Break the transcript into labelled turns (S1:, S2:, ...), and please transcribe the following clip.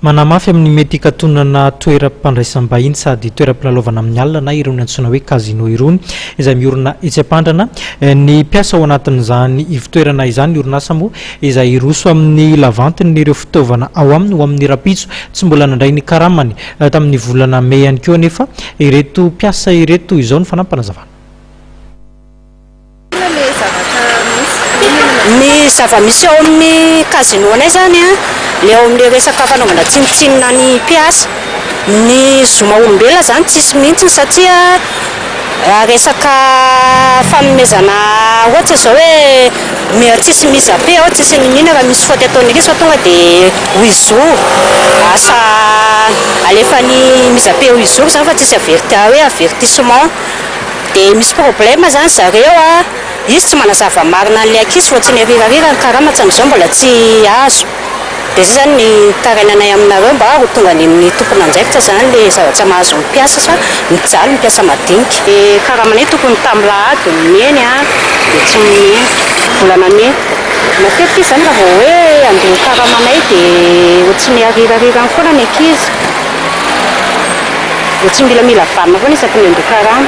S1: Manahy mafy amin'ny mety hikatonan'ny toeram-pandraisam-bahiny sady toeram-pilalaovana amin'ny alina na irony antsoina hoe casino irony izay miorina etsy Ampandrana ny mpiasa ao anatin'izany toerana izany orinasa moa izay roso amin'ny lavanty ireo fitaovana ao aminy ho amin'ny rahampitso tsy mbola nandray ny karamany tamin'ny volana May ihany koa nefa ireto mpiasa ireto izao ny fanampanazavana.
S2: Ny zava-misy ao amin'ny casino anay zany le ao amin'ny resaka fanaovana tsinotsinona ny mpiasa ny zoma olombelona zany tsisy mihitsy satria resaka fanomezana ohatra zao hoe tsisy mizabe ao tsisy ninina raha misy faute ataon'ny izy fa tonga dia huit-jours asa alefany mizabe huit-jours zany fa tsisy avertissement dia misy problème zany zareo izy tsy manazava marina an'ilay ankizy fa tsy ny rirarira ny karama hatram'izao mbola tsy azo dia zay zany ny tarainanay aminareo mba ho tonga ny amin'ny tompona andraikitra zany le zavatra mahazo ny mpiasa fa mijaly mpiasa madinika dia karamanay tokony tamilahady meny dia tsy meny volana May matetika zany raha vao hoe andeha karamanay dia ho tsy ny arirarirany foana ny ankizy dia tsy mila vanina foana isaky ny andeha karama.